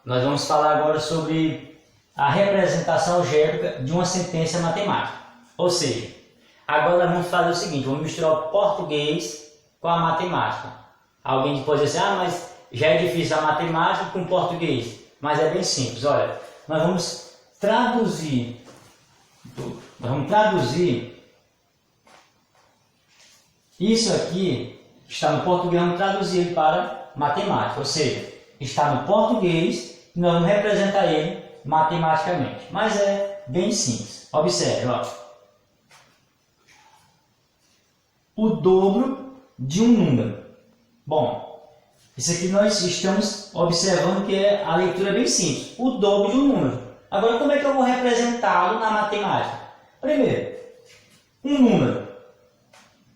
Nós vamos falar agora sobre a representação algébrica de uma sentença matemática. Ou seja, agora nós vamos fazer o seguinte, vamos misturar o português com a matemática. Alguém pode dizer assim, mas já é difícil a matemática com o português. Mas é bem simples, olha, nós vamos traduzir isso aqui, está no português, vamos traduzir para matemática, ou seja, está no português e nós vamos representar ele matematicamente. Mas é bem simples. Observe, ó. O dobro de um número. Bom, isso aqui nós estamos observando que a leitura é bem simples. O dobro de um número. Agora, como é que eu vou representá-lo na matemática? Primeiro, um número.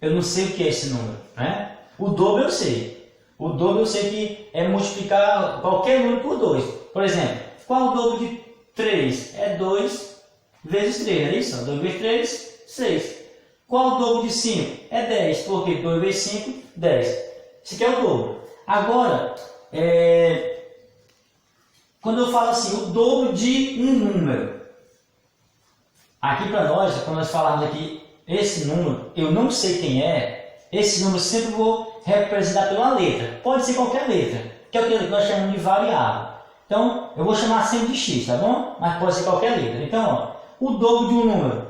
Eu não sei o que é esse número, né? O dobro eu sei. O dobro eu sei que é multiplicar qualquer número por 2. Por exemplo, qual é o dobro de 3? É 2 vezes 3, não é isso? 2 vezes 3, 6. Qual é o dobro de 5? É 10, porque 2 vezes 5, 10. Esse aqui é o dobro. Agora, quando eu falo assim, o dobro de um número. Aqui para nós, quando nós falamos aqui, esse número, eu não sei quem é, esse número sempre vou representar por uma letra. Pode ser qualquer letra, que é o que nós chamamos de variável. Então, eu vou chamar sempre de x, tá bom? Mas pode ser qualquer letra. Então, ó, o dobro de um número.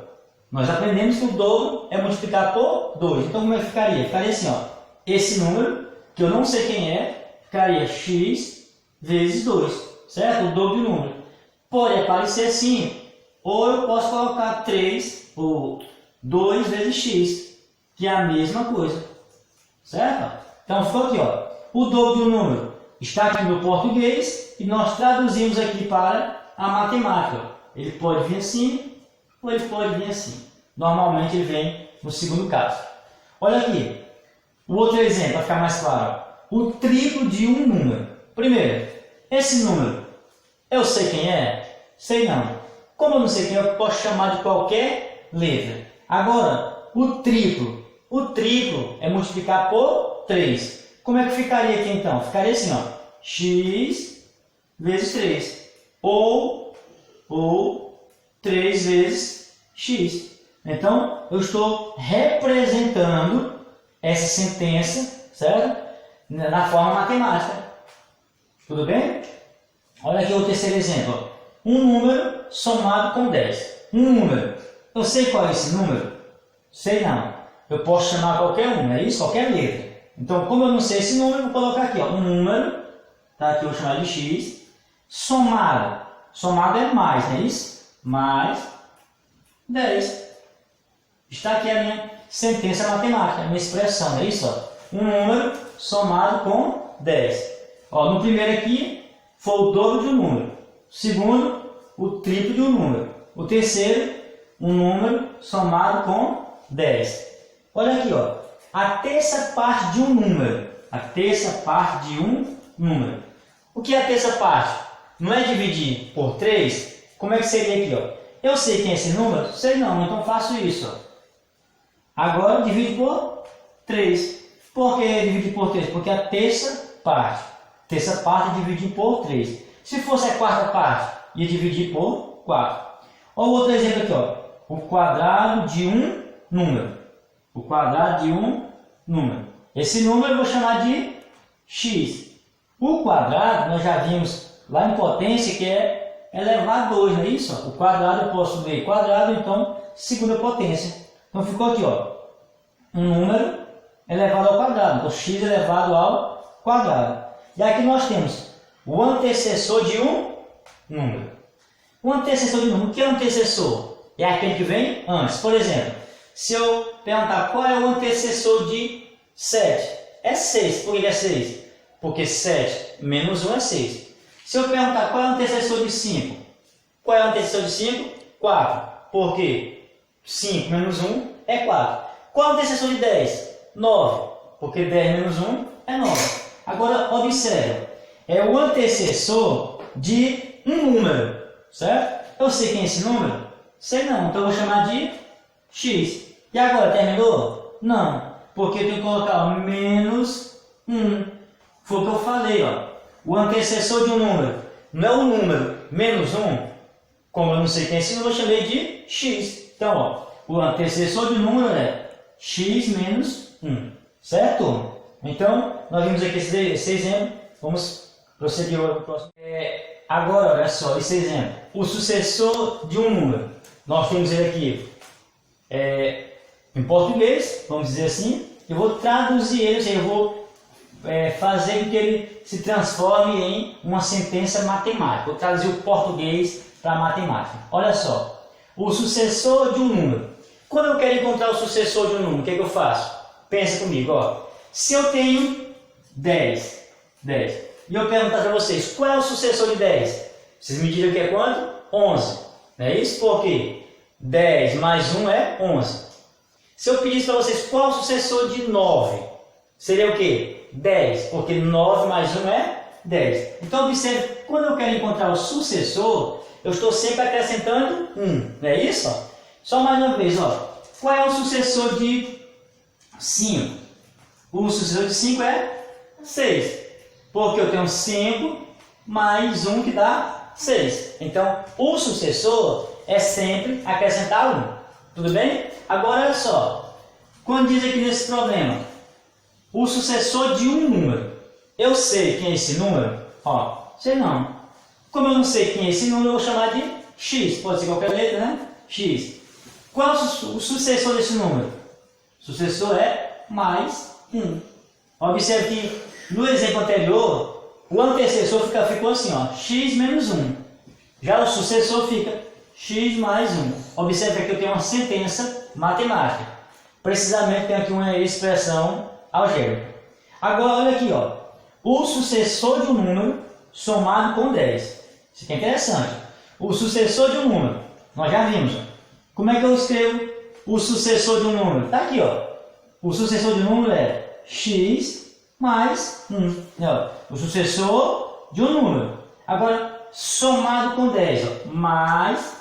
Nós aprendemos que o dobro é multiplicar por 2. Então, como é que ficaria? Ficaria assim, ó. Esse número, que eu não sei quem é, ficaria x vezes 2, certo? O dobro de um número. Pode aparecer assim, ou eu posso colocar 3 ou 2 vezes x, que é a mesma coisa, certo? Então, ficou aqui, ó. O dobro de um número está aqui no português e nós traduzimos aqui para a matemática. Ele pode vir assim, ou ele pode vir assim. Normalmente ele vem no segundo caso. Olha aqui, o outro exemplo, para ficar mais claro. O triplo de um número. Primeiro, esse número, eu sei quem é? Sei não. Como eu não sei quem é, eu posso chamar de qualquer letra. Agora, o triplo é multiplicar por 3. Como é que ficaria aqui então? Ficaria assim, ó, x vezes 3. Ou 3 vezes x. Então, eu estou representando essa sentença, certo? Na forma matemática. Tudo bem? Olha aqui o terceiro exemplo. Um número somado com 10. Um número. Eu sei qual é esse número? Sei não. Eu posso chamar qualquer um, não é isso? Qualquer letra. Então, como eu não sei esse número, eu vou colocar aqui, ó, um número, tá? Aqui eu vou chamar de x, somado. Somado é mais, não é isso? Mais 10. Está aqui a minha sentença matemática, a minha expressão, não é isso? Ó? Um número somado com 10. Ó, no primeiro aqui, foi o dobro de um número. Segundo, o triplo de um número. O terceiro, um número somado com 10. Olha aqui, ó, a terça parte de um número. A terça parte de um número. O que é a terça parte? Não é dividir por 3? Como é que seria aqui, ó? Eu sei quem é esse número? Sei não, então faço isso, ó. Agora divido por 3. Por que dividir por 3? Porque a terça parte. Terça parte é dividir por 3. Se fosse a quarta parte, ia dividir por 4. Olha o outro exemplo aqui, ó. O quadrado de um número. O quadrado de um número. Esse número eu vou chamar de x. O quadrado, nós já vimos lá em potência que é elevado a 2, não é isso? O quadrado eu posso ler quadrado, então segunda potência. Então ficou aqui, ó. Um número elevado ao quadrado. Então x elevado ao quadrado. E aqui nós temos o antecessor de um número. O antecessor de um número. O que é o antecessor? É aquele que vem antes. Por exemplo, se eu perguntar qual é o antecessor de 7, é 6. Por que é 6? Porque 7 menos 1 é 6. Se eu perguntar qual é o antecessor de 5, qual é o antecessor de 5? 4. Por quê? 5 menos 1 é 4. Qual é o antecessor de 10? 9. Porque 10 menos 1 é 9. Agora, observe. É o antecessor de um número, certo? Eu sei quem é esse número? Sei não, então eu vou chamar de x. E agora, terminou? Não, porque eu tenho que colocar o menos 1. Foi o que eu falei, ó. O antecessor de um número não é o número menos 1? Como eu não sei quem é esse número, eu chamei de x. Então, ó, o antecessor do número é x menos 1. Certo? Então, nós vimos aqui esse exemplo. Vamos prosseguir para o próximo. Agora, olha só, esse exemplo. O sucessor de um número. Nós temos ele aqui em português, vamos dizer assim. Eu vou traduzir ele, eu vou fazer com que ele se transforme em uma sentença matemática. Vou traduzir o português para a matemática. Olha só, o sucessor de um número. Quando eu quero encontrar o sucessor de um número, o que é que eu faço? Pensa comigo, ó. Se eu tenho 10, e eu perguntar para vocês, qual é o sucessor de 10? Vocês me dizem que é quanto? 11. Não é isso? Por quê? 10 mais 1 é 11. Se eu pedisse para vocês qual é o sucessor de 9, seria o quê? 10, porque 9 mais 1 é 10. Então, observe, quando eu quero encontrar o sucessor, eu estou sempre acrescentando 1. Não é isso? Só mais uma vez, ó. Qual é o sucessor de 5? O sucessor de 5 é 6. Porque eu tenho 5 mais 1 que dá 6. Então, o sucessor é sempre acrescentar 1. Tudo bem? Agora, olha só. Quando diz aqui nesse problema, o sucessor de um número. Eu sei quem é esse número? Ó, sei não. Como eu não sei quem é esse número, eu vou chamar de x. Pode ser qualquer letra, né? X. Qual é o sucessor desse número? O sucessor é mais 1. Observe que no exemplo anterior, o antecessor ficou assim, ó, x menos 1. Já o sucessor fica x mais 1. Observe que eu tenho uma sentença matemática. Precisamente tem aqui uma expressão algébrica. Agora, olha aqui, ó, o sucessor de um número somado com 10. Isso aqui é interessante. O sucessor de um número, nós já vimos. Ó. Como é que eu escrevo o sucessor de um número? Está aqui, ó. O sucessor de um número é x mais 1. O sucessor de um número. Agora, somado com 10, ó, mais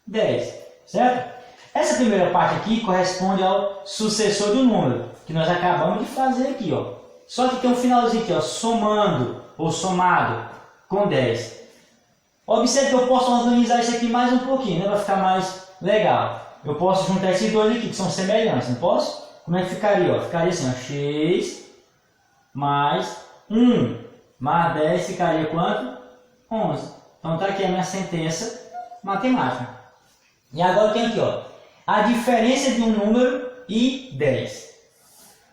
10. Certo? Essa primeira parte aqui corresponde ao sucessor de um número, que nós acabamos de fazer aqui, ó. Só que tem um finalzinho aqui, ó, somando ou somado com 10. Observe que eu posso organizar isso aqui mais um pouquinho, né, para ficar mais legal. Eu posso juntar esses dois aqui, que são semelhantes, não posso? Como é que ficaria? Ó? Ficaria assim, ó, x mais 1 mais 10 ficaria quanto? 11. Então está aqui a minha sentença matemática. E agora tem aqui, ó, a diferença de um número e 10.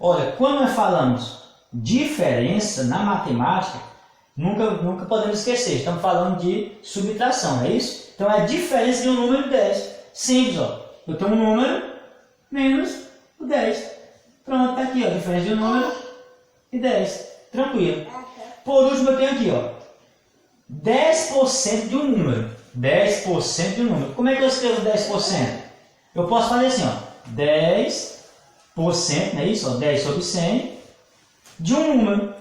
Olha, quando nós falamos diferença na matemática, nunca podemos esquecer, estamos falando de subtração, é isso? Então é a diferença de um número e 10. Simples, ó. Eu tenho um número menos o 10. Pronto, está aqui, ó, a diferença de um número e 10. Tranquilo. Por último, eu tenho aqui, ó, 10% de um número. 10% de um número. Como é que eu escrevo 10%? Eu posso fazer assim, ó, 10%, não é isso? Ó, 10 sobre 100 de um número.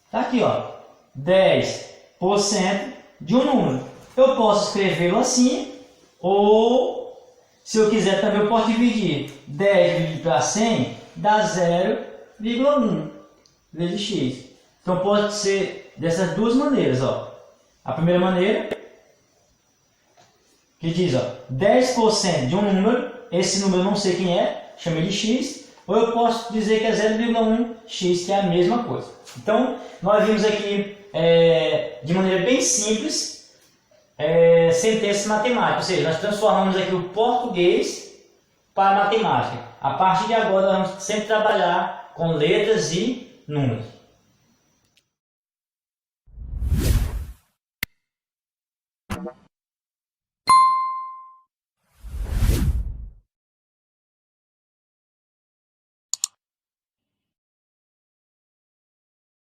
Está aqui, ó, 10% de um número. Eu posso escrevê-lo assim, ou, se eu quiser também, eu posso dividir 10 dividido para 100, dá 0,1 vezes x. Então, pode ser dessas duas maneiras, ó. A primeira maneira, que diz, ó, 10% de um número, esse número eu não sei quem é, chamei de x, ou eu posso dizer que é 0,1x, que é a mesma coisa. Então, nós vimos aqui, de maneira bem simples, sentenças matemáticas, ou seja, nós transformamos aqui o português para a matemática. A partir de agora, nós vamos sempre trabalhar com letras e números.